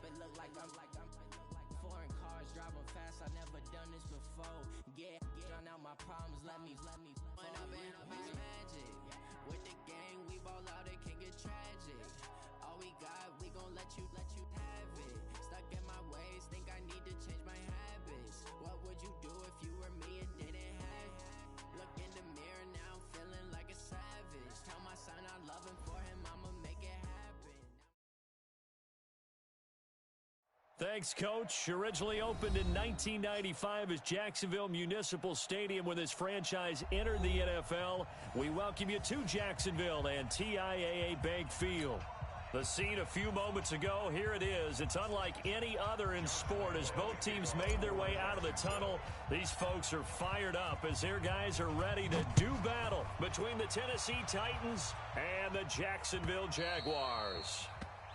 It look like I'm foreign cars, driving fast, I never done this before. Get out my problems, let me point up and up is magic. With the gang, we ball out, it can get tragic. All we got, we gon' let you have it. Stuck in my ways, think I need to change my habits. What would you do if you were me and didn't have it? Look in the mirror, now I'm feeling like a savage. Tell my son I love him, for him I'ma make it happen. Thanks, Coach. Originally opened in 1995 as Jacksonville Municipal Stadium when this franchise entered the NFL. We welcome you to Jacksonville and TIAA Bank Field. The scene a few moments ago, here it is. It's unlike any other in sport as both teams made their way out of the tunnel. These folks are fired up as their guys are ready to do battle between the Tennessee Titans and the Jacksonville Jaguars.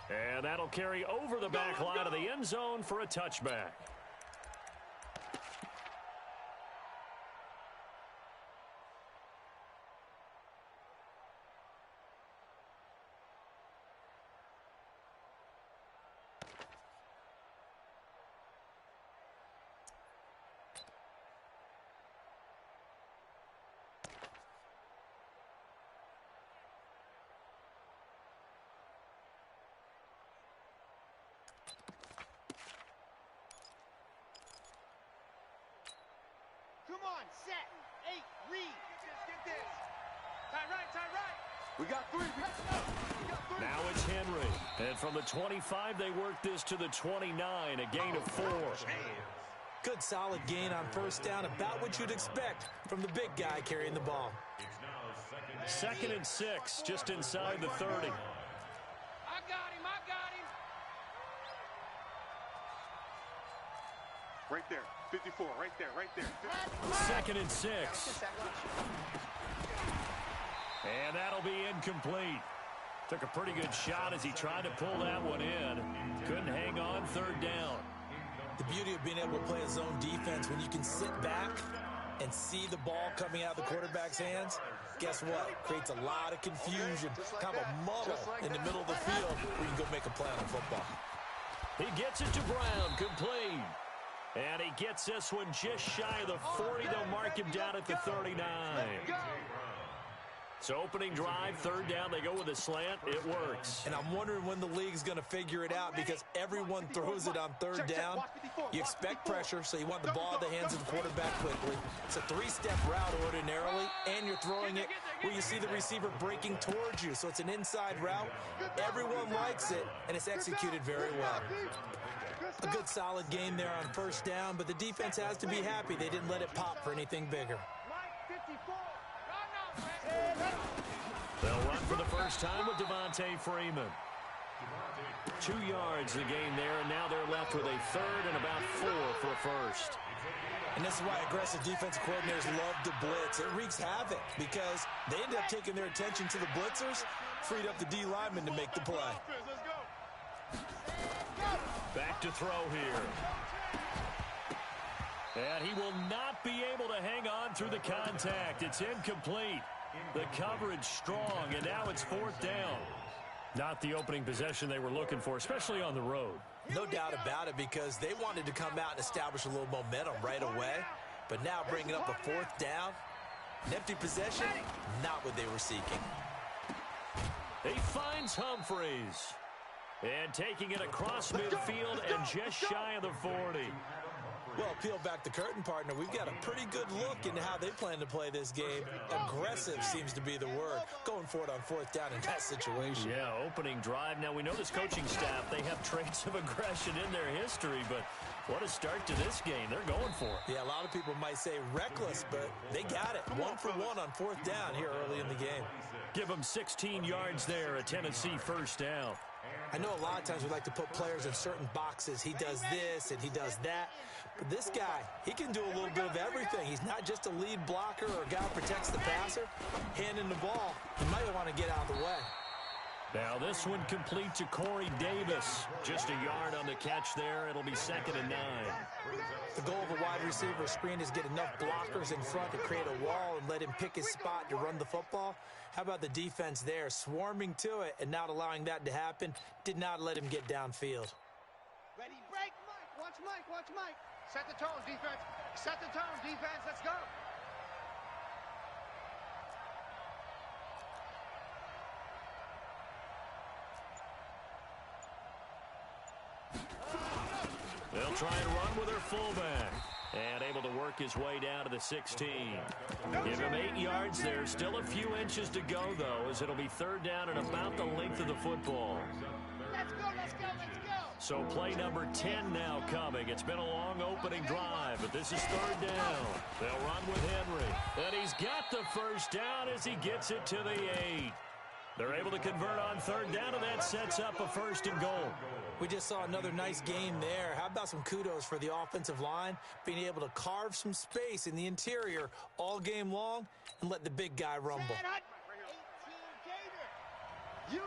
And that'll carry over the back line of the end zone for a touchback. Come on, set, 8, read. Get this. Tie right. We got 3. We got 3. Now it's Henry. And from the 25, they work this to the 29, a gain of 4. Good solid gain on first down, about what you'd expect from the big guy carrying the ball. Second and 6, just inside the 30. I got him. Right there, 54, right there. 2nd and 6. And that'll be incomplete. Took a pretty good shot as he tried to pull that one in. Couldn't hang on, 3rd down. The beauty of being able to play a zone defense when you can sit back and see the ball coming out of the quarterback's hands, guess what? Creates a lot of confusion, kind of a muddle in the middle of the field where you can go make a play on football. He gets it to Brown, complete. And he gets this one just shy of the 40. They'll mark him down at the 39. So opening drive, 3rd down, they go with a slant. It works. And I'm wondering when the league's going to figure it out because everyone throws it on 3rd down. You expect pressure, so you want the ball in the hands of the quarterback quickly. It's a 3-step route ordinarily, and you're throwing it where you see the receiver breaking towards you. So it's an inside route. Everyone likes it, and it's executed very well. A good solid game there on 1st down, but the defense has to be happy they didn't let it pop for anything bigger. They'll run for the first time with Devontae Freeman. 2 yards the gain there, and now they're left with a 3rd and about 4 for a first. And this is why aggressive defensive coordinators love to blitz. It wreaks havoc because they end up taking their attention to the blitzers, freed up the D lineman to make the play. Back to throw here. And he will not be able to hang on through the contact. It's incomplete. The coverage strong, and now it's 4th down. Not the opening possession they were looking for, especially on the road. No doubt about it, because they wanted to come out and establish a little momentum right away. But now bringing up a 4th down, an empty possession, not what they were seeking. He finds Humphreys. And taking it across midfield and just shy of the 40. Well, peel back the curtain, partner. We've got a pretty good look into how they plan to play this game. Aggressive seems to be the word. Going for it on 4th down in that situation. Yeah, opening drive. Now, we know this coaching staff, they have traits of aggression in their history, but what a start to this game. They're going for it. Yeah, a lot of people might say reckless, but they got it. 1 for 1 on 4th down here early in the game. Give them 16 yards there, a Tennessee first down. I know a lot of times we like to put players in certain boxes. He does this and he does that. But this guy, he can do a little bit of everything. He's not just a lead blocker or a guy who protects the passer. Handing the ball, he might want to get out of the way. Now this one complete to Corey Davis. Just a yard on the catch there. It'll be 2nd and 9. The goal of a wide receiver screen is get enough blockers in front to create a wall and let him pick his spot to run the football. How about the defense there, swarming to it and not allowing that to happen? Did not let him get downfield. Ready, break, Mike. Watch Mike, watch Mike. Set the tone, defense. Set the tone, defense. Let's go. They'll try and run with their fullback. And able to work his way down to the 16. Give him 8 yards there. Still a few inches to go, though, as it'll be third down and about the length of the football. Let's go, let's go, let's go. So play number 10 now coming. It's been a long opening drive, but this is third down. They'll run with Henry. And he's got the first down as he gets it to the 8. They're able to convert on third down, and that sets up a 1st and goal. We just saw another nice game there. How about some kudos for the offensive line, being able to carve some space in the interior all game long and let the big guy rumble. 18 Gator. You.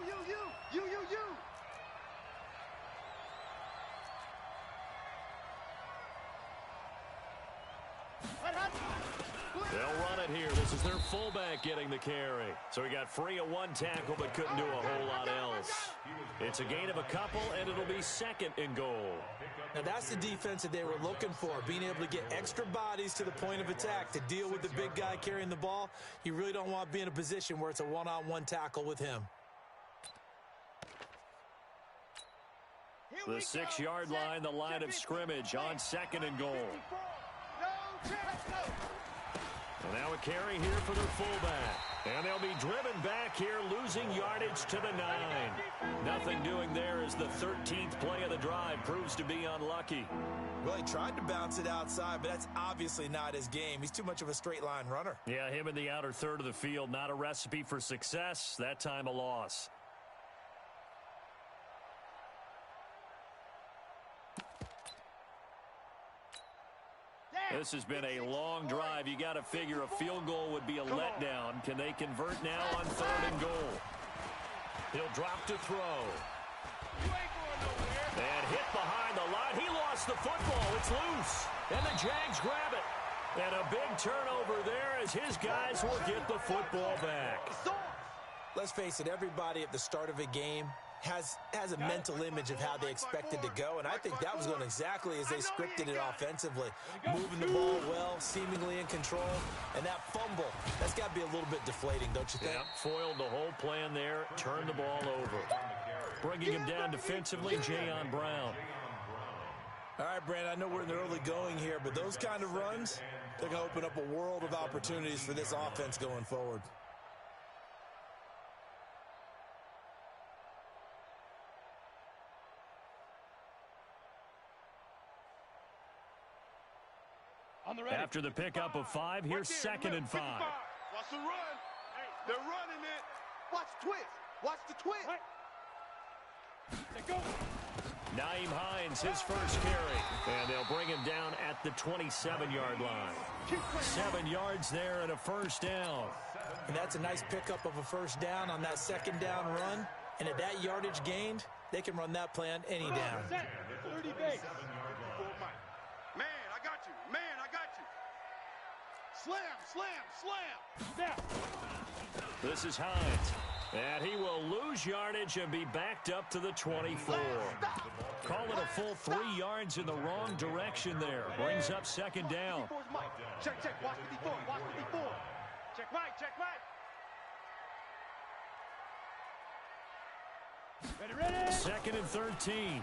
They'll run it here. This is their fullback getting the carry. So he got free of 1 tackle but couldn't do a whole lot else. It's a gain of a couple, and it'll be 2nd and goal. Now that's the defense that they were looking for, being able to get extra bodies to the point of attack to deal with the big guy carrying the ball. You really don't want to be in a position where it's a one-on-one tackle with him. The 6-yard line, the line of scrimmage on 2nd and goal. And now a carry here for their fullback. And they'll be driven back here, losing yardage to the 9. Nothing doing there as the 13th play of the drive proves to be unlucky. Well, he tried to bounce it outside, but that's obviously not his game. He's too much of a straight-line runner. Yeah, him in the outer third of the field, not a recipe for success. That time a loss. This has been a long drive. You got to figure a field goal would be a letdown. Can they convert now on 3rd and goal? He'll drop to throw. And hit behind the line. He lost the football. It's loose. And the Jags grab it. And a big turnover there as his guys will get the football back. Let's face it, everybody at the start of a game has a mental image of how they expect it to go, and I think that was going exactly as they scripted it offensively. Moving the ball well, seemingly in control, and that fumble, that's got to be a little bit deflating, don't you think? Yeah, foiled the whole plan there, turned the ball over. Bringing him down defensively, Jayon Brown. All right, Brandon, I know we're in the early going here, but those kind of runs, they're going to open up a world of opportunities for this offense going forward. After the pickup of 5, here's 2nd and 5. Watch the run. They're running it. Watch the twist. Watch the twist. Go. Naeem Hines, his first carry. And they'll bring him down at the 27-yard line. 7 yards there and a 1st down. And that's a nice pickup of a 1st down on that 2nd down run. And at that yardage gained, they can run that play on any down. 30 base. Man, I got you. Man, I got you. Slam. Snap. This is Hines. And he will lose yardage and be backed up to the 24. Call it a full 3 yards in the wrong direction there. Brings up 2nd down. Check. Watch 54. Check right. Ready. 2nd and 13.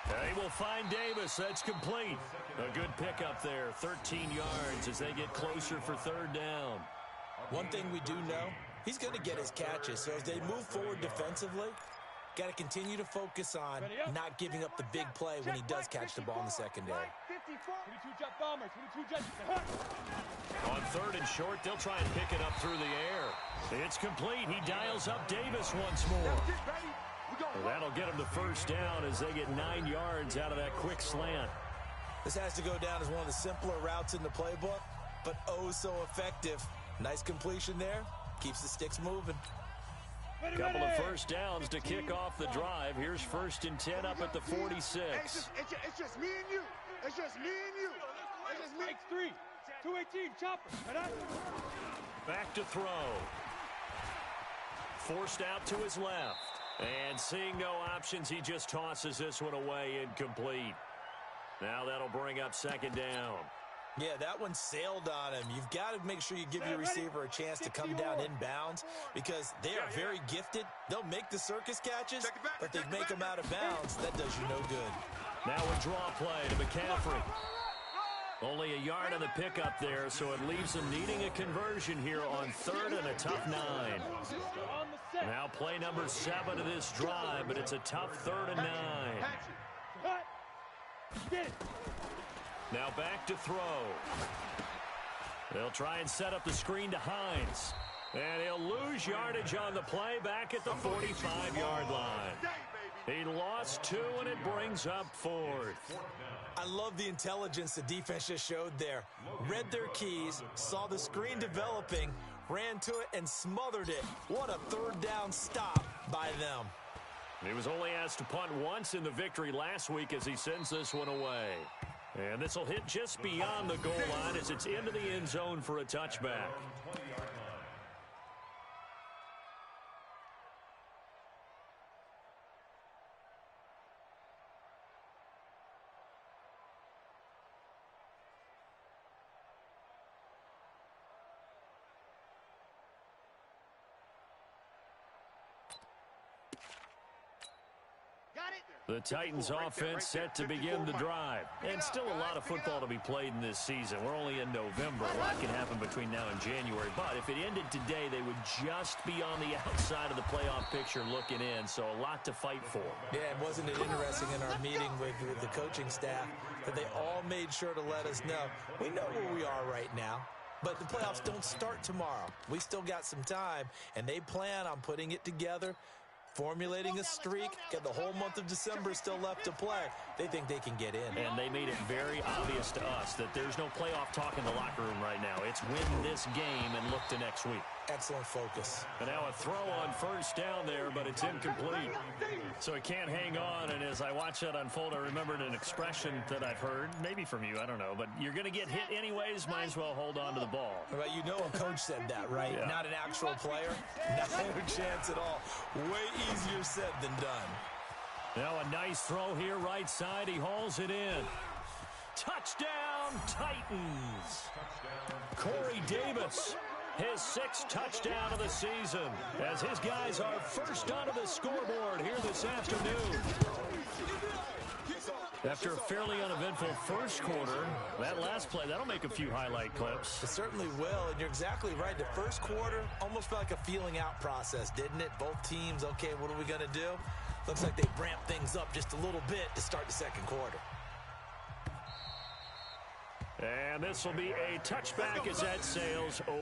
They will find Davis. That's complete. A good pickup there. 13 yards as they get closer for 3rd down. One thing we do know, he's going to get his catches. So as they move forward defensively, got to continue to focus on not giving up the big play when he does catch the ball in the secondary. 22 bombers. On 3rd and short, they'll try and pick it up through the air. It's complete. He dials up Davis once more. That'll get him the 1st down as they get 9 yards out of that quick slant. This has to go down as one of the simpler routes in the playbook, but oh so effective. Nice completion there. Keeps the sticks moving. Couple of 1st downs to kick off the drive. Here's 1st and 10 up at the 46. It's just me and you. It's just me and you. It's just me. 3. 218. Chopper. Back to throw. Forced out to his left. And seeing no options, he just tosses this one away incomplete. Now that'll bring up second down. Yeah, that one sailed on him. You've got to make sure you give your receiver a chance to come down inbounds because they are very gifted. They'll make the circus catches, but they make them out of bounds. That does you no good. Now a draw play to McCaffrey. Only a yard on the pickup there, so it leaves them needing a conversion here on 3rd and a tough 9. Now play number 7 of this drive, but it's a tough 3rd and 9. Now back to throw. They'll try and set up the screen to Hines. And he'll lose yardage on the play back at the 45-yard line. He lost 2, and it brings up 4th. I love the intelligence the defense just showed there. Read their keys, saw the screen developing, ran to it, and smothered it. What a 3rd down stop by them. He was only asked to punt once in the victory last week as he sends this one away. And this will hit just beyond the goal line as it's into the end zone for a touchback. The Titans offense set to begin the drive. And still a lot of football to be played in this season. We're only in November. A lot can happen between now and January. But if it ended today, they would just be on the outside of the playoff picture looking in. So a lot to fight for. Yeah, and wasn't it interesting in our meeting with the coaching staff that they all made sure to let us know, we know where we are right now. But the playoffs don't start tomorrow. We still got some time, and they plan on putting it together, formulating a streak, got the whole month of December still left to play. They think they can get in. And they made it very obvious to us that there's no playoff talk in the locker room right now. It's win this game and look to next week. Excellent focus. And now a throw on 1st down there, but it's incomplete. So he can't hang on, and as I watch that unfold, I remembered an expression that I've heard, maybe from you, I don't know, but you're going to get hit anyways, might as well hold on to the ball. Well, you know a coach said that, right? Yeah. Not an actual player. No chance at all. Way easier said than done. Now a nice throw here, right side. He hauls it in. Touchdown, Titans. Corey Davis, his 6th touchdown of the season, as his guys are first onto the scoreboard here this afternoon. After a fairly uneventful first quarter, that last play, that'll make a few highlight clips. It certainly will, and you're exactly right. The first quarter almost felt like a feeling out process, didn't it? Both teams, okay, what are we going to do? Looks like they ramped things up just a little bit to start the second quarter. And this will be a touchback as that sails over.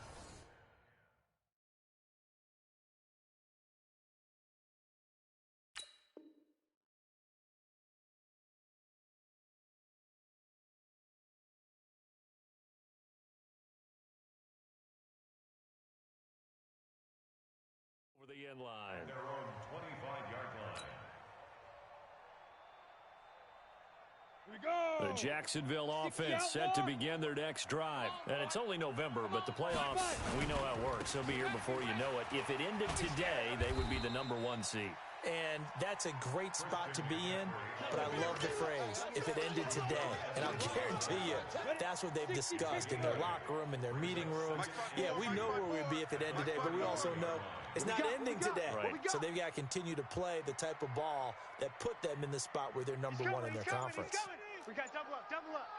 Over the end line. Their own 25-yard line. The Jacksonville offense set to begin their next drive. And it's only November, but the playoffs, we know how it works. They'll be here before you know it. If it ended today, they would be the number 1 seed. And that's a great spot to be in, but I love the phrase, if it ended today. And I'll guarantee you, that's what they've discussed in their locker room, in their meeting rooms. Yeah, we know where we'd be if it ended today, but we also know it's not ending today. Right. So they've got to continue to play the type of ball that put them in the spot where they're number 1 in their conference. We got double up, double up.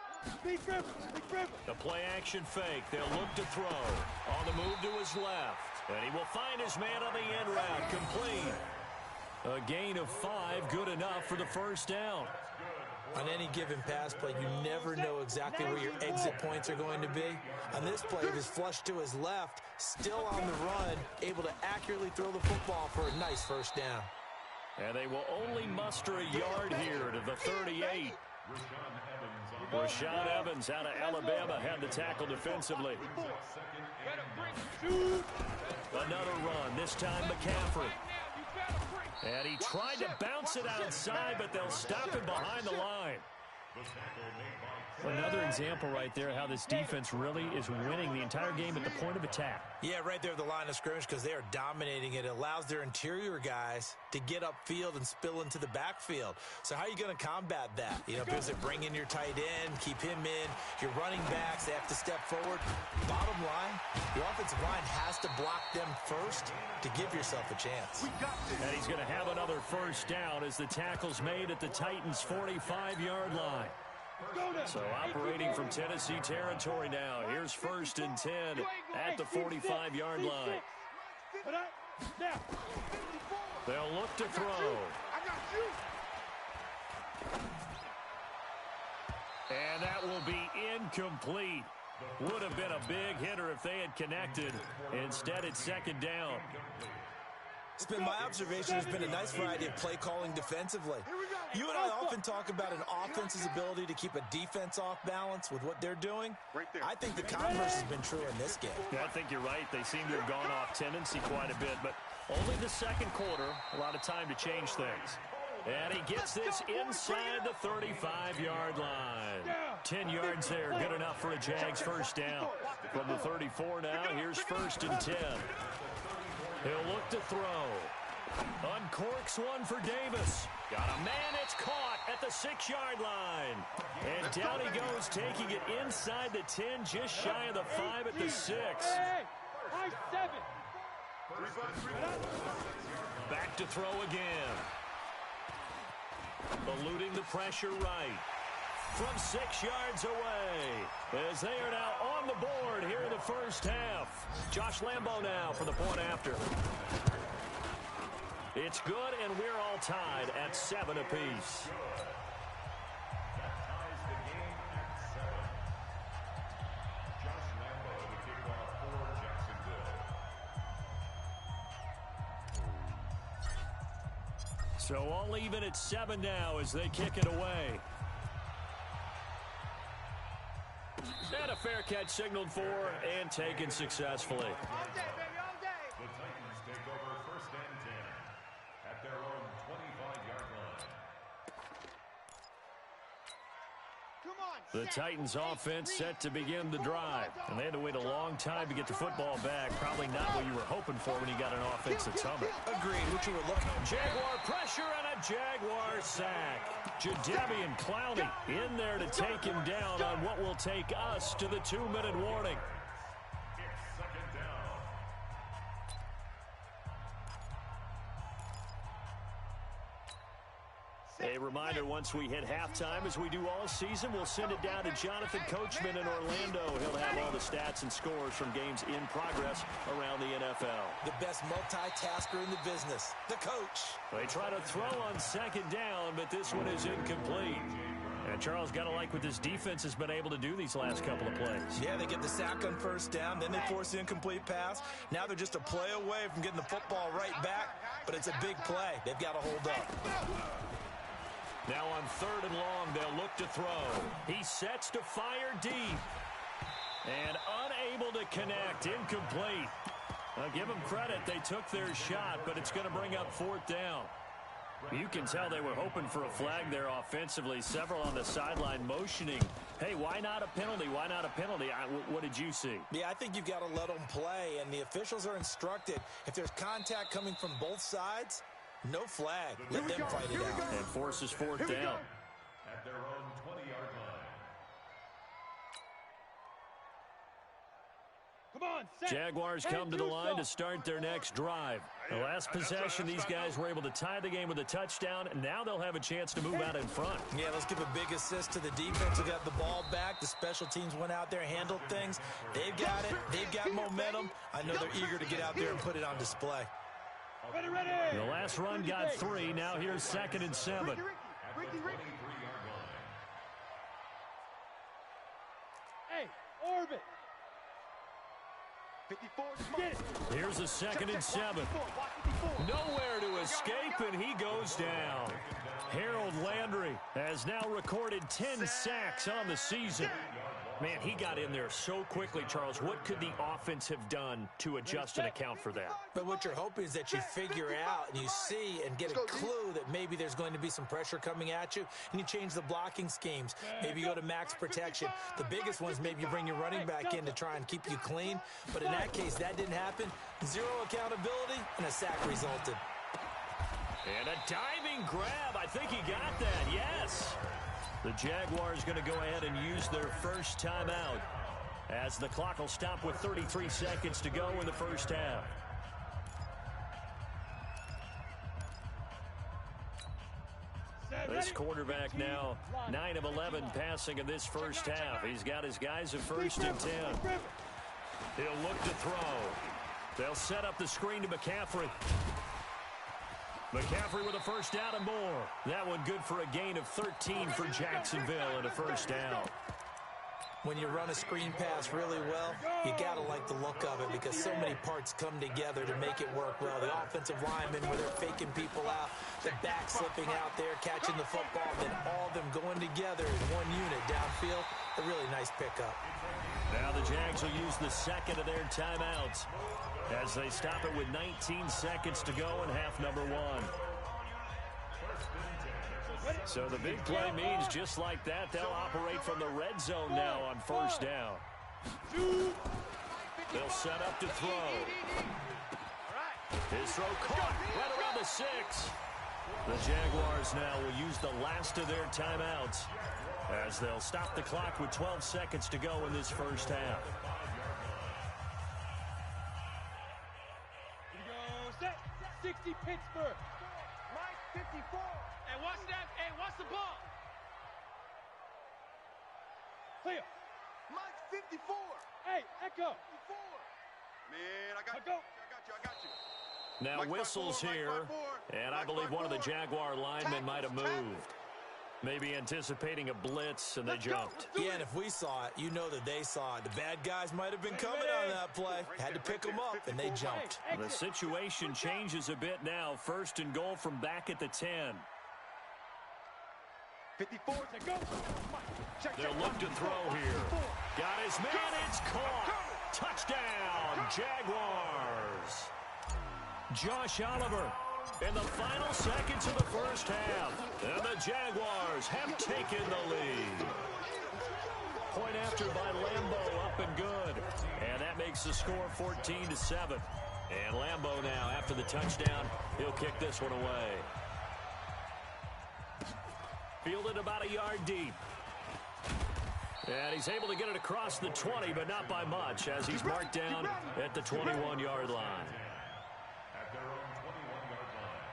Big river. The play action fake. They'll look to throw. On the move to his left. And he will find his man on the end route. Complete. A gain of 5, good enough for the first down. On any given pass play, you never know exactly where your exit points are going to be. On this play, it was flushed to his left, still on the run, able to accurately throw the football for a nice first down. And they will only muster a yard here to the 38. Rashaan Evans out of Alabama had the tackle defensively. Another run, this time McCaffrey. And he tried to bounce it outside, but they'll stop him behind the line. Another example right there how this defense really is winning the entire game at the point of attack. Yeah, right there at the line of scrimmage because they are dominating it. It allows their interior guys to get upfield and spill into the backfield. So how are you going to combat that? You know, because they bring in your tight end, keep him in, your running backs, they have to step forward. Bottom line, your offensive line has to block them first to give yourself a chance. And he's going to have another first down as the tackle's made at the Titans' 45-yard line. So operating from Tennessee territory now. Here's 1st and 10 at the 45-yard line. They'll look to throw. And that will be incomplete. Would have been a big hitter if they had connected. Instead, it's 2nd down. It's been my observation. There's been a nice variety of play calling defensively. You and I often talk about an offense's ability to keep a defense off balance with what they're doing. I think the converse has been true in this game. Yeah, I think you're right. They seem to have gone off tendency quite a bit, but only the 2nd quarter, a lot of time to change things. And he gets this inside the 35-yard line. 10 yards there, good enough for a Jags first down. From the 34 now, here's 1st and 10. He'll look to throw. Uncorks one for Davis. Got a man, it's caught at the 6-yard line. And down he goes, taking it inside the 10, just shy of the 5 at the 6. Back to throw again. Eluding the pressure right. From 6 yards away, as they are now on the board here in the first half. Josh Lambo now for the point after. It's good, and we're all tied at 7 apiece. So all even at 7 now as they kick it away. And a fair catch signaled for and taken successfully. All day, baby, all day. The Titans take over 1st and 10 at their own 25-yard line. Come on, The Titans offense set to begin the drive. And they had to wait a long time to get the football back. Probably not what you were hoping for when you got an offense that's humming. Agreed, what you were looking at. Jaguar pressure and a Jaguar sack. Jadeveon Clowney in there to take him down on what will take us to the 2-minute warning. It's 2nd down. A reminder, once we hit halftime, as we do all season, we'll send it down to Jonathan Coachman in Orlando. He'll have all the stats and scores from games in progress around the NFL. The best multitasker in the business, the coach. They try to throw on 2nd down, but this one is incomplete. And Charles, got to like what this defense has been able to do these last couple of plays. Yeah, they get the sack on 1st down, then they force the incomplete pass. Now they're just a play away from getting the football right back, but it's a big play. They've got to hold up. Now on 3rd and long, they'll look to throw. He sets to fire deep. And unable to connect, incomplete. I'll give them credit, they took their shot, but it's going to bring up 4th down. You can tell they were hoping for a flag there offensively. Several on the sideline motioning, hey, why not a penalty? Why not a penalty? What did you see? Yeah, I think you've got to let them play, and the officials are instructed. If there's contact coming from both sides, no flag. Let them fight it out. And forces 4th down. At their own 20-yard line. Come on, set. Jaguars come to the line to start their next drive. The last possession, these guys were able to tie the game with a touchdown, and now they'll have a chance to move out in front. Yeah, let's give a big assist to the defense who got the ball back. The special teams went out there, handled things. They've got it. They've got momentum. I know they're eager to get out there and put it on display. Ready, ready. The last run got 3. Now here's 2nd and 7. At the 23-yard line. Hey, orbit. 54. Get it. Here's a 2nd and 7. Nowhere to escape, and he goes down. Harold Landry has now recorded 10 sacks on the season. Man, he got in there so quickly, Charles. What could the offense have done to adjust and account for that? But what you're hoping is that you figure out and you see and get a clue that maybe maybe there's going to be some pressure coming at you, and you change the blocking schemes. Maybe you go to max protection. The biggest one is maybe you bring your running back in to try and keep you clean. But in that case, that didn't happen. Zero accountability, and a sack resulted. And a diving grab. I think he got that. Yes. The Jaguars going to go ahead and use their first timeout as the clock will stop with 33 seconds to go in the first half. This quarterback now 9 of 11 passing in this first half. He's got his guys at 1st and 10. He'll look to throw. They'll set up the screen to McCaffrey. McCaffrey with a first down and more. That one good for a gain of 13 for Jacksonville and a first down. When you run a screen pass really well, you got to like the look of it because so many parts come together to make it work well. The offensive linemen where they're faking people out, the back slipping out there, catching the football, then all of them going together in one unit downfield. A really nice pickup. Now the Jags will use the second of their timeouts as they stop it with 19 seconds to go in half number 1. So the big play means just like that, they'll operate from the red zone now on first down. They'll set up to throw. His throw caught right around the 6. The Jaguars now will use the last of their timeouts as they'll stop the clock with 12 seconds to go in this first half. Here we go, set, 60 Pittsburgh. Mike 54. Hey, watch that. Hey, watch the ball. Clear. Mike 54. Hey, Echo. 54. Man, I got you. Now Mike whistles 5-4, here, Mike and I believe one of the Jaguar linemen might have moved. Maybe anticipating a blitz, and they jumped. Yeah, and if we saw it, you know that they saw it. The bad guys might have been coming on that play. Had to pick them up, and they jumped. The situation changes a bit now. 1st and goal from back at the 10. 54 to go. They'll look to throw here. Got his man. It's caught. Touchdown, Jaguars. Josh Oliver in the final seconds of the first half. And the Jaguars have taken the lead. Point after by Lambeau, up and good. And that makes the score 14-7. And Lambeau now, after the touchdown, he'll kick this one away. Fielded about a yard deep. And he's able to get it across the 20, but not by much, as he's marked down at the 21-yard line. At their own 21-yard line.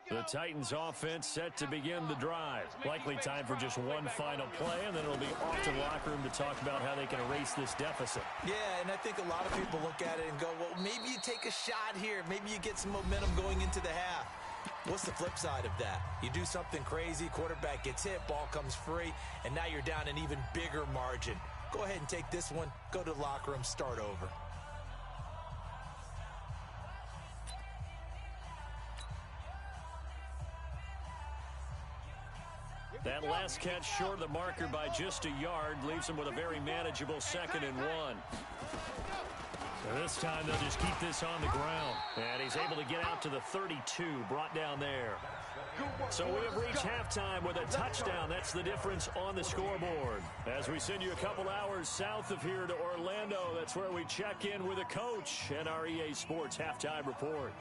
The Titans offense set to begin the drive. Likely time for just one final play, and then it'll be off to the locker room to talk about how they can erase this deficit. Yeah, and I think a lot of people look at it and go, well, maybe you take a shot here. Maybe you get some momentum going into the half. What's the flip side of that? You do something crazy, quarterback gets hit, ball comes free, and now you're down an even bigger margin. Go ahead and take this one, go to the locker room, start over. That last catch short of the marker by just a yard leaves him with a very manageable 2nd and 1. So this time they'll just keep this on the ground. And he's able to get out to the 32, brought down there. So we have reached halftime with a touchdown. That's the difference on the scoreboard. As we send you a couple hours south of here to Orlando, that's where we check in with a coach and our EA Sports halftime report.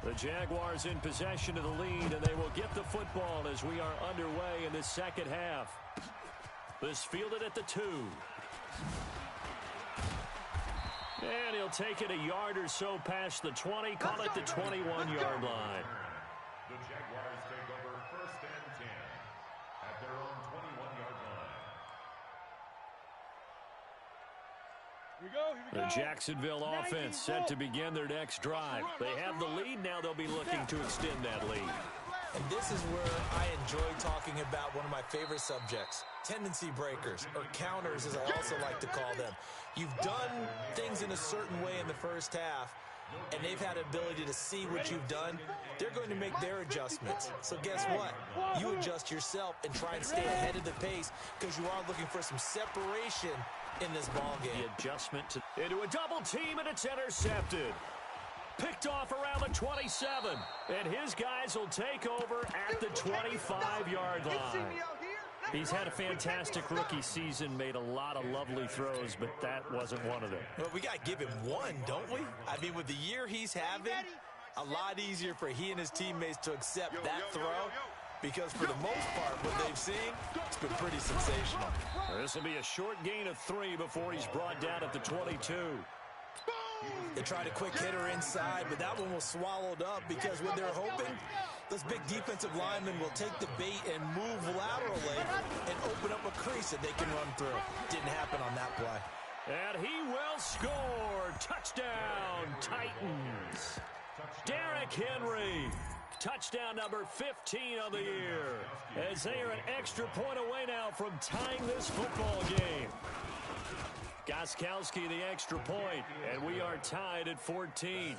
The Jaguars in possession of the lead, and they will get the football as we are underway in the second half. This fielded at the 2. And he'll take it a yard or so past the 20, call it the 21-yard line. The Jaguars take over 1st and 10 at their own 21-yard line. Here we go. The Jacksonville offense set to begin their next drive. They have the lead. Now they'll be looking to extend that lead. And this is where I enjoy talking about one of my favorite subjects, tendency breakers, or counters as I also like to call them. You've done things in a certain way in the first half, and they've had an ability to see what you've done. They're going to make their adjustments. So guess what? You adjust yourself and try and stay ahead of the pace because you are looking for some separation in this ball game. The adjustment into a double team, and it's intercepted. Picked off around the 27, and his guys will take over at the 25-yard line. He's had a fantastic rookie season, made a lot of lovely throws, but that wasn't one of them. Well, we got to give him one, don't we? I mean, with the year he's having, a lot easier for he and his teammates to accept that throw because for the most part, what they've seen, it's been pretty sensational. This will be a short gain of 3 before he's brought down at the 22. They tried a quick hitter inside, but that one was swallowed up because what they're hoping, those big defensive linemen will take the bait and move laterally and open up a crease that they can run through. Didn't happen on that play. And he will score. Touchdown, Titans. Derrick Henry. Touchdown number 15 of the year. As they are an extra point away now from tying this football game. Gostkowski the extra point, and we are tied at 14.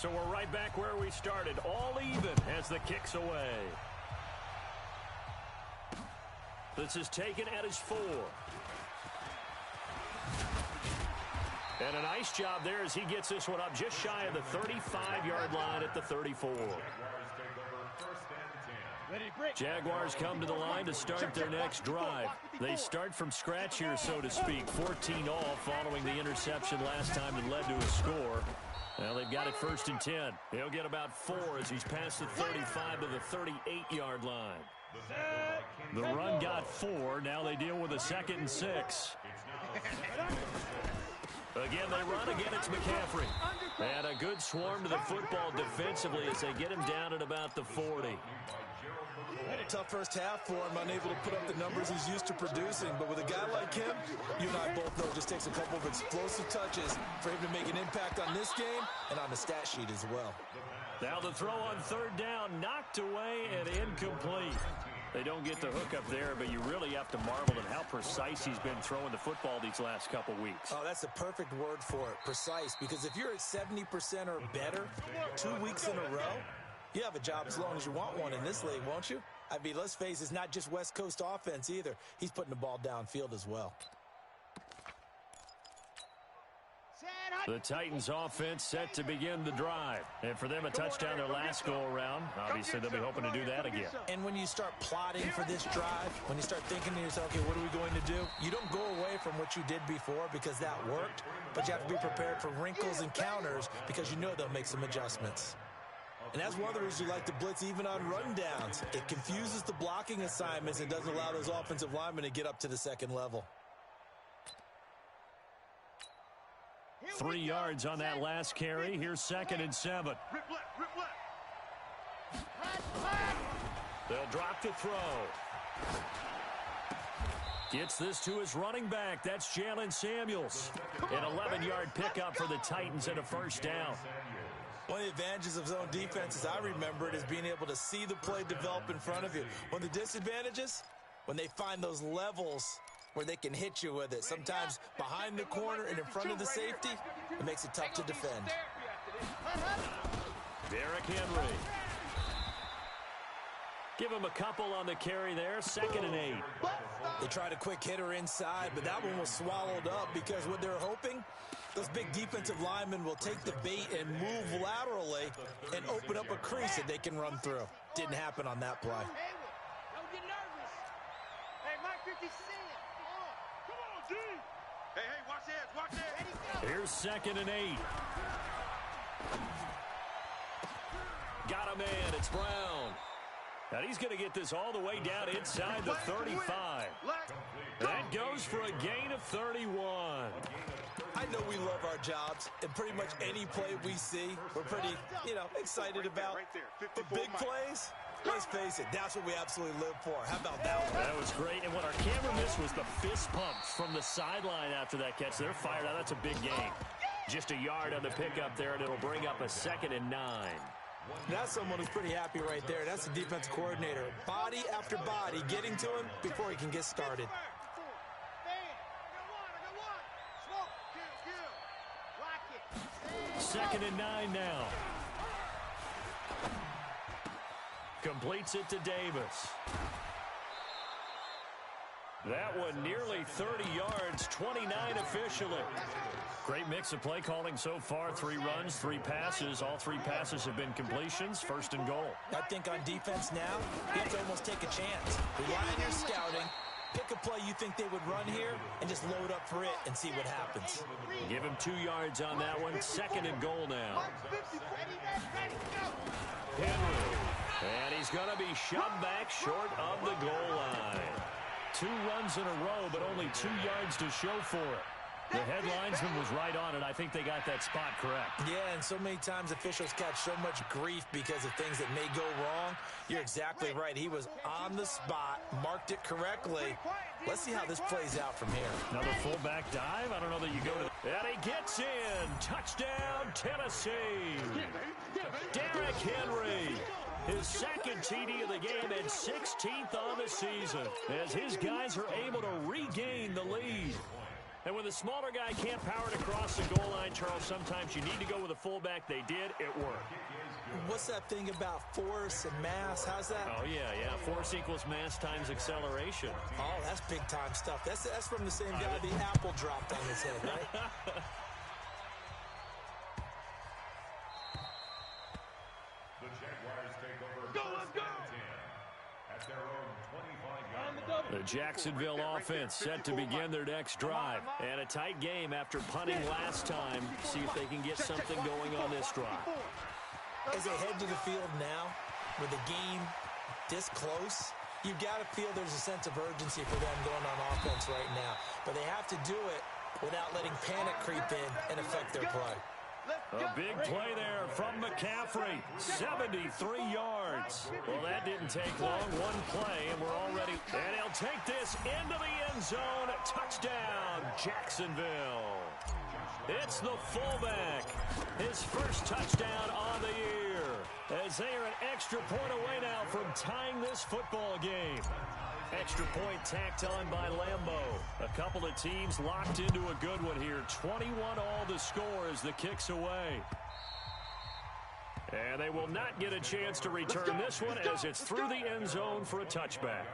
So we're right back where we started, all even as the kick's away. This is taken at his 4. And a nice job there as he gets this one up just shy of the 35-yard line at the 34. Jaguars come to the line to start their next drive. They start from scratch here, so to speak. 14 all following the interception last time that led to a score. Well, they've got it 1st and 10. He'll get about 4 as he's past the 35 to the 38-yard line. The run got 4. Now they deal with a 2nd and 6. Again, they run. Again, it's McCaffrey. And a good swarm to the football defensively as they get him down at about the 40. Tough first half for him, unable to put up the numbers he's used to producing. But with a guy like him, you and I both know it just takes a couple of explosive touches for him to make an impact on this game and on the stat sheet as well. Now the throw on 3rd down, knocked away and incomplete. They don't get the hook up there, but you really have to marvel at how precise he's been throwing the football these last couple weeks. Oh, that's the perfect word for it, precise. Because if you're at 70% or better 2 weeks in a row, you have a job as long as you want one in this league, won't you? I mean, let's face it, it's not just West Coast offense either. He's putting the ball downfield as well. The Titans offense set to begin the drive. And for them, a touchdown their last go-around. Obviously, they'll be hoping to do that again. And when you start plotting for this drive, when you start thinking to yourself, okay, what are we going to do? You don't go away from what you did before because that worked, but you have to be prepared for wrinkles and counters because you know they'll make some adjustments. And that's one of the reasons you like to blitz even on rundowns. It confuses the blocking assignments and doesn't allow those offensive linemen to get up to the second level. 3 yards on that last carry. Here's 2nd and 7. They'll drop the throw. Gets this to his running back. That's Jalen Samuels. An 11-yard pickup for the Titans and a 1st down. One of the advantages of zone defense, as I remember it, is being able to see the play develop in front of you. One of the disadvantages, when they find those levels where they can hit you with it. Sometimes behind the corner and in front of the safety, it makes it tough to defend. Derrick Henry. Give him a couple on the carry there. 2nd and 8. They tried a quick hitter inside, but that one was swallowed up because what they're hoping, those big defensive linemen will take the bait and move laterally and open up a crease that they can run through. Didn't happen on that play. Don't get nervous. Hey, Mike 56. Come on, D. Hey, watch this, watch this. Here's 2nd and 8. Got a man. It's Brown. And he's going to get this all the way down inside the 35. That goes for a gain of 31. I know we love our jobs, and pretty much any play we see, we're pretty, excited about. But big plays, let's face it, that's what we absolutely live for. How about that one? That was great, and what our camera missed was the fist pumps from the sideline after that catch. They're fired out. That's a big game. Just a yard on the pickup there, and it'll bring up a 2nd and 9. That's someone who's pretty happy right there. That's the defense coordinator. Body after body getting to him before he can get started. 2nd and 9 now. Completes it to Davis. That one nearly 30 yards, 29 officially. Great mix of play calling so far. 3 runs, 3 passes. All 3 passes have been completions. 1st and goal. I think on defense now, you have to almost take a chance. Rely on your scouting. Pick a play you think they would run here and just load up for it and see what happens. Give him 2 yards on that one. 2nd and goal now. Henry. And he's going to be shoved back short of the goal line. 2 runs in a row, but only 2 yards to show for it. The headlinesman was right on it. I think they got that spot correct. Yeah, and so many times officials catch so much grief because of things that may go wrong. You're exactly right. He was on the spot, marked it correctly. Let's see how this plays out from here. Another fullback dive. I don't know that you go to... And he gets in. Touchdown, Tennessee. Derrick Henry. His 2nd TD of the game and 16th on the season as his guys are able to regain the lead. And when the smaller guy can't power it across the goal line, Charles, sometimes you need to go with a fullback. They did. It worked. What's that thing about force and mass? How's that? Oh, yeah. Force equals mass times acceleration. Oh, that's big-time stuff. That's from the same guy the apple dropped on his head, right? The Jacksonville offense set to begin their next drive. And a tight game after punting last time. See if they can get something going on this drive. As they head to the field now, with the game this close, you've got to feel there's a sense of urgency for them going on offense right now. But they have to do it without letting panic creep in and affect their play. A big play there from McCaffrey, 73 yards. Well, that didn't take long, one play, and we're already... And he'll take this into the end zone. Touchdown, Jacksonville. It's the fullback. His first touchdown on the year. As they are an extra point away now from tying this football game. Extra point tacked on by Lambeau. A couple of teams locked into a good one here. 21 all the score as the kick's away. And they will not get a chance to return this one as it's through the end zone for a touchback.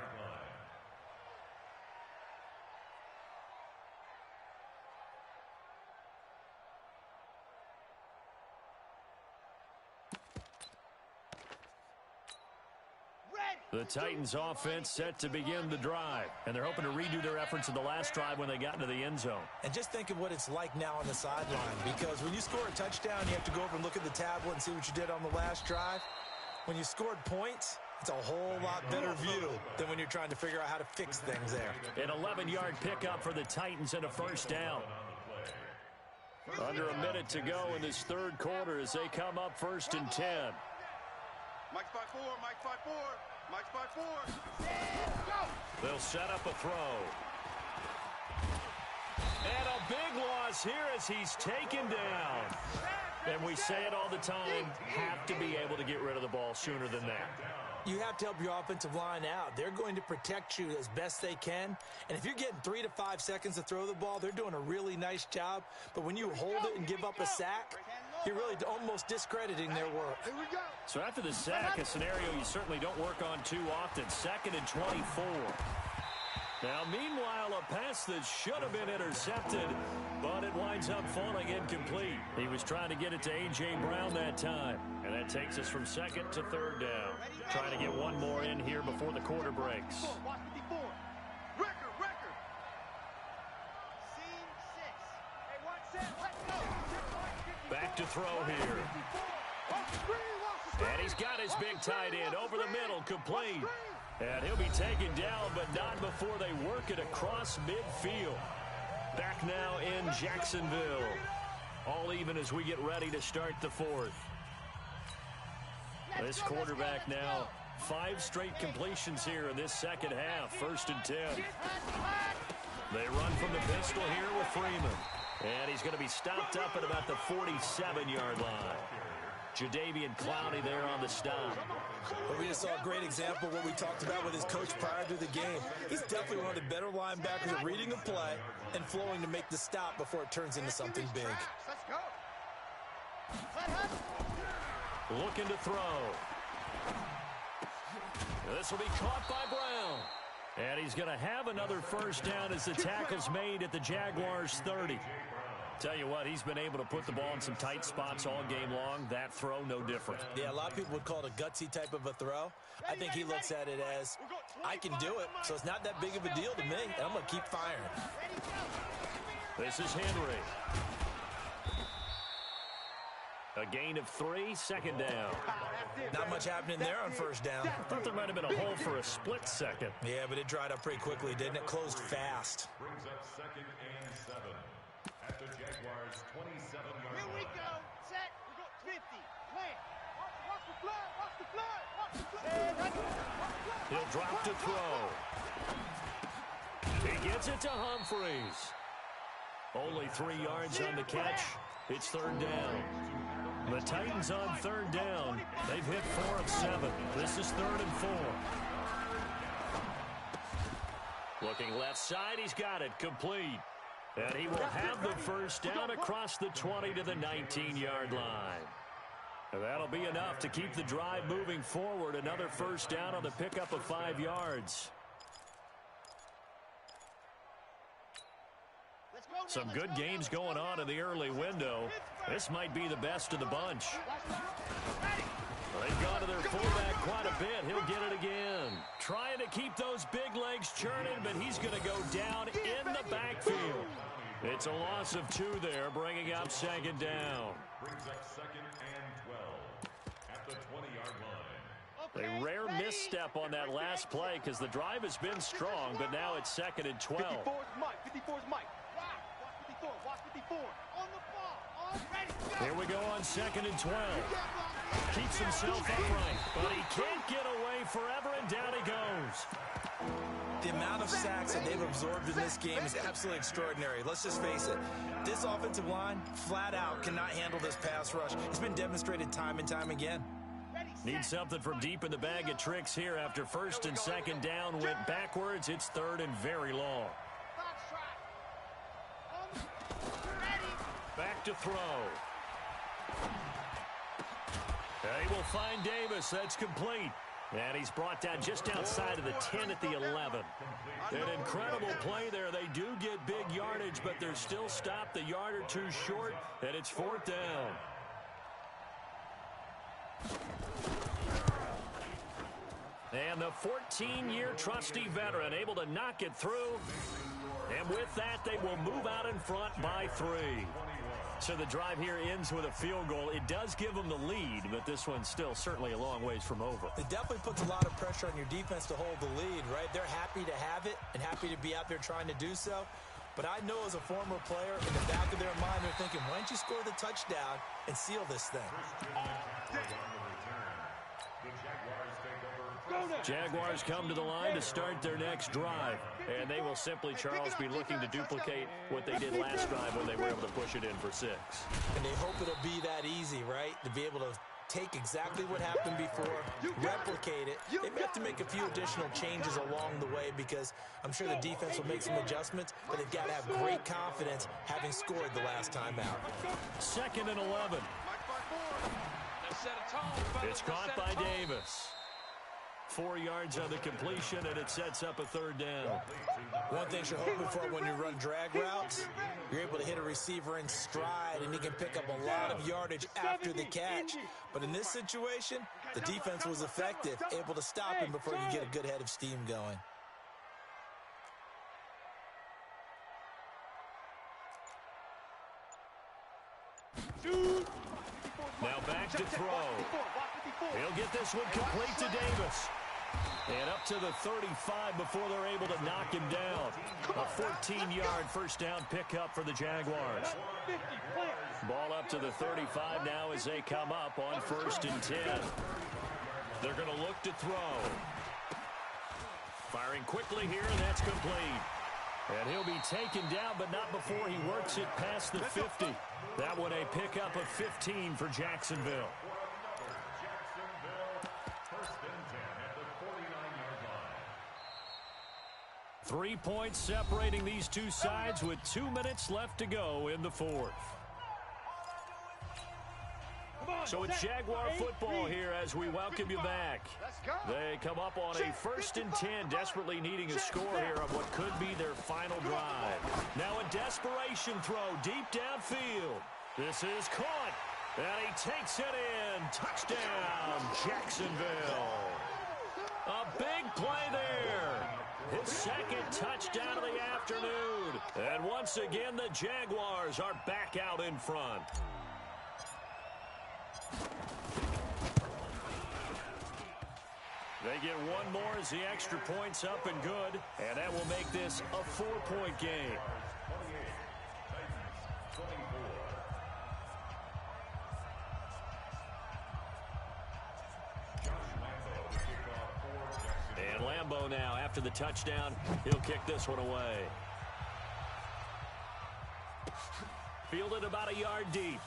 The Titans offense set to begin the drive. And they're hoping to redo their efforts in the last drive when they got into the end zone. And just think of what it's like now on the sideline. Because when you score a touchdown, you have to go over and look at the tablet and see what you did on the last drive. When you scored points, it's a whole lot better view than when you're trying to figure out how to fix things there. An 11-yard pickup for the Titans and a first down. Under a minute to go in this third quarter as they come up 1st and 10. Mike's by 4, Mike's by 4. Mike's by 4. They'll set up a throw. And a big loss here as he's taken down. And we say it all the time, have to be able to get rid of the ball sooner than that. You have to help your offensive line out. They're going to protect you as best they can. And if you're getting 3 to 5 seconds to throw the ball, they're doing a really nice job. But when you hold it and give up a sack, you're really almost discrediting their work. So after the sack, a scenario you certainly don't work on too often. 2nd and 24. Now, meanwhile, a pass that should have been intercepted, but it winds up falling incomplete. He was trying to get it to A.J. Brown that time. And that takes us from 2nd to 3rd down. Trying to get one more in here before the quarter breaks. Back to throw here. And he's got his big tight end over the middle, complete. And he'll be taken down, but not before they work it across midfield. Back now in Jacksonville. All even as we get ready to start the 4th. This quarterback now, 5 straight completions here in this second half. 1st and 10. They run from the pistol here with Freeman. And he's going to be stopped up at about the 47-yard line. Jadeveon Clowney there on the stop. Well, we just saw a great example of what we talked about with his coach prior to the game. He's definitely one of the better linebackers at reading a play and flowing to make the stop before it turns into something big. Let's go. Looking to throw. This will be caught by Brown. And he's going to have another first down as the tackle's made at the Jaguars' 30. Tell you what, he's been able to put the ball in some tight spots all game long. That throw, no different. Yeah, a lot of people would call it a gutsy type of a throw. I think he looks at it as, I can do it, so it's not that big of a deal to me, and I'm going to keep firing. This is Henry. A gain of 3, second down. Not much happening there on first down. I thought there might have been a hole for a split second. Yeah, but it dried up pretty quickly, didn't it? Closed fast. Brings up 2nd and 7 at the Jaguars' 27-yard line. Here we go. Set. We got 50. Plan. Watch the flood. Watch the flood. Watch the flood. He'll drop to throw. He gets it to Humphreys. Only 3 yards on the catch. It's third down. The Titans on third down. They've hit 4 of 7. This is 3rd and 4. Looking left side, he's got it complete. And he will have the first down across the 20 to the 19-yard line. And that'll be enough to keep the drive moving forward. Another first down on the pickup of 5 yards. Some good games going on in the early window. This might be the best of the bunch. They've gone to their fullback quite a bit. He'll get it again. Trying to keep those big legs churning, but he's going to go down in the backfield. It's a loss of 2 there, bringing up second down. Brings up 2nd and 12 at the 20-yard line. A rare misstep on that last play because the drive has been strong, but now it's 2nd and 12. 54's Mike. 54's Mike. Watch 54. On the ball. On ready. Go. Here we go on 2nd and 12. Keeps himself upright, but he can't get away forever, and down he goes. The amount of sacks that they've absorbed in this game is absolutely extraordinary. Let's just face it. This offensive line, flat out, cannot handle this pass rush. It's been demonstrated time and time again. Need something from deep in the bag of tricks here after 1st and 2nd down went backwards. It's 3rd and very long. Back to throw. They will find Davis. That's complete. And he's brought down just outside of the 10 at the 11. An incredible play there. They do get big yardage, but they're still stopped a yard or 2 short, and it's 4th down. And the 14-year trusty veteran able to knock it through. And with that, they will move out in front by 3. So the drive here ends with a field goal. It does give them the lead, but this one's still certainly a long ways from over. It definitely puts a lot of pressure on your defense to hold the lead, right? They're happy to have it and happy to be out there trying to do so. But I know as a former player, in the back of their mind, they're thinking, why don't you score the touchdown and seal this thing? Jaguars come to the line to start their next drive. And they will simply, Charles, be looking to duplicate what they did last drive when they were able to push it in for 6. And they hope it'll be that easy, right? To be able to take exactly what happened before, replicate it. They may have to make a few additional changes along the way because I'm sure the defense will make some adjustments, but they've got to have great confidence having scored the last time out. 2nd and 11. It's caught by Davis. 4 yards on the completion, and it sets up a 3rd down. One thing you're hoping for when you run drag routes, you're able to hit a receiver in stride, and he can pick up a lot of yardage after the catch. But in this situation, the defense was effective, able to stop him before he could get a good head of steam going. Now back to throw. He'll get this one complete to Davis. And up to the 35 before they're able to knock him down. A 14-yard first down pickup for the Jaguars. Ball up to the 35 now as they come up on 1st and 10. They're going to look to throw. Firing quickly here, and that's complete. And he'll be taken down, but not before he works it past the 50. That one a pickup of 15 for Jacksonville. First and 10 at the 49-yard line. 3 points separating these two sides with 2 minutes left to go in the fourth. So it's Jaguar football here as we welcome you back. They come up on a 1st and 10, desperately needing a score here on what could be their final drive. Now a desperation throw deep downfield. This is caught, and he takes it in. Touchdown, Jacksonville. A big play there. His second touchdown of the afternoon. And once again, the Jaguars are back out in front. They get one more as the extra point's up and good, and that will make this a 4-point game. And Lambeau now, after the touchdown, he'll kick this one away. Fielded about a yard deep.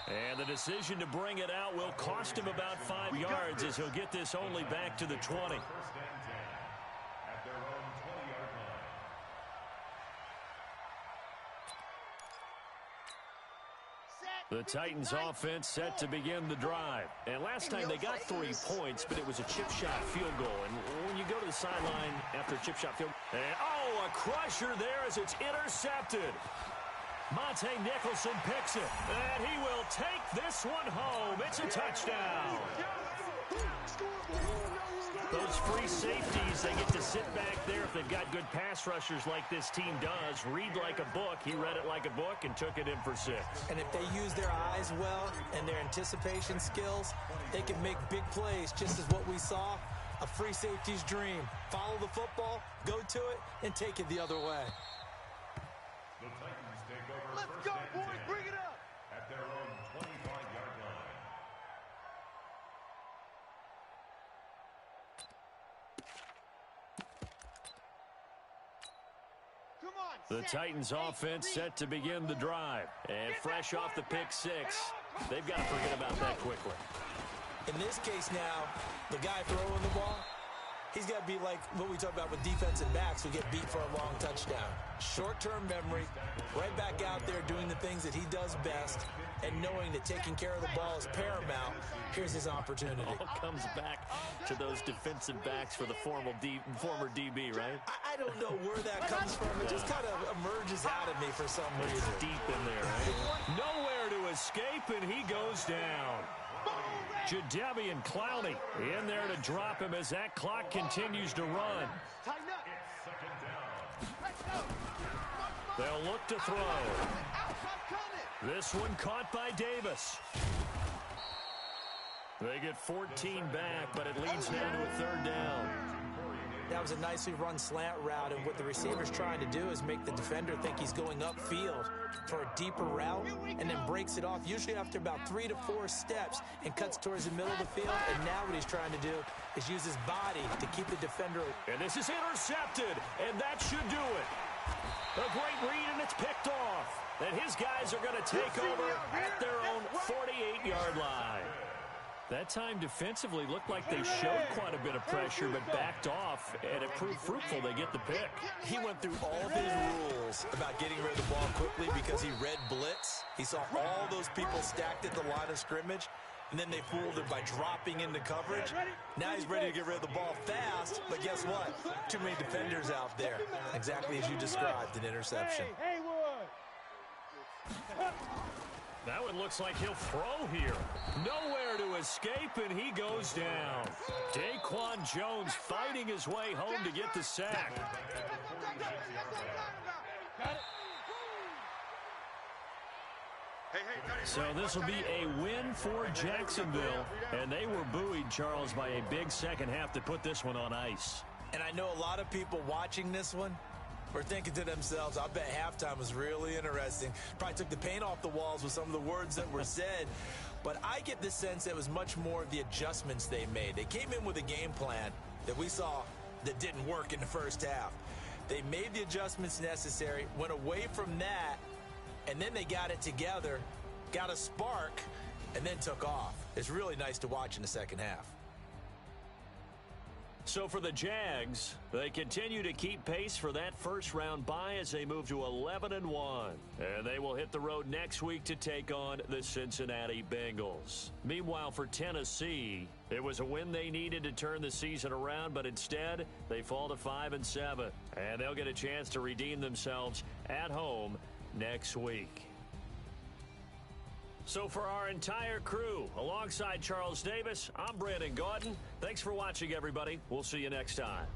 And the decision to bring it out will cost him about 5 yards as he'll get this only back to the 20. First and 10 at their own 20-yard line. The Titans offense set to begin the drive. And last time they got 3 points, but it was a chip shot field goal. And when you go to the sideline after a chip shot field goal, and a crusher there as it's intercepted. Monte Nicholson picks it, and he will take this one home. It's a touchdown. Those free safeties, they get to sit back there if they've got good pass rushers like this team does. Read like a book. He read it like a book and took it in for 6. And if they use their eyes well and their anticipation skills, they can make big plays, just as what we saw. A free safety's dream. Follow the football, go to it, and take it the other way. The Titans take over. Let's first go, and boys. 10 Bring it up. at their own 25-yard line. Come on. The Titans offense set to begin the drive. And fresh off the pick 6, they've got to forget about that quickly. In this case now, the guy throwing the ball, he's got to be like what we talk about with defensive backs who get beat for a long touchdown. Short-term memory, right back out there doing the things that he does best, and knowing that taking care of the ball is paramount. Here's his opportunity. All comes back to those defensive backs for the former DB, right? I don't know where that comes from. It just kind of emerges out of me for some reason. It's deep in there, right? Nowhere to escape, and he goes down. Jadeveon Clowney in there to drop him as that clock continues to run. Tighten up. They'll look to throw. This one caught by Davis. They get 14 back, but it leads now to a 3rd down. That was a nicely run slant route, and what the receiver's trying to do is make the defender think he's going upfield for a deeper route, and then breaks it off, usually after about 3 to 4 steps, and cuts towards the middle of the field. And now what he's trying to do is use his body to keep the defender. And this is intercepted, and that should do it. A great read, and it's picked off. And his guys are going to take over at their own 48-yard line. That time defensively looked like they showed quite a bit of pressure, but backed off, and it proved fruitful. They get the pick. He went through all of his rules about getting rid of the ball quickly because he read blitz. He saw all those people stacked at the line of scrimmage, and then they fooled him by dropping into coverage. Now he's ready to get rid of the ball fast, but guess what? Too many defenders out there. Exactly as you described, an interception. That one looks like he'll throw here. Nowhere to escape, and he goes down. Daquan Jones fighting his way home to get the sack. So this will be a win for Jacksonville, and they were buoyed, Charles, by a big second half to put this one on ice. And I know a lot of people watching this one were thinking to themselves, I bet halftime was really interesting. Probably took the paint off the walls with some of the words that were said. But I get the sense that it was much more of the adjustments they made. They came in with a game plan that we saw that didn't work in the first half. They made the adjustments necessary, went away from that, and then they got it together, got a spark, and then took off. It's really nice to watch in the second half. So for the Jags, they continue to keep pace for that first-round bye as they move to 11-1. And they will hit the road next week to take on the Cincinnati Bengals. Meanwhile, for Tennessee, it was a win they needed to turn the season around, but instead, they fall to 5-7. And they'll get a chance to redeem themselves at home next week. So for our entire crew, alongside Charles Davis, I'm Brandon Gaudin. Thanks for watching, everybody. We'll see you next time.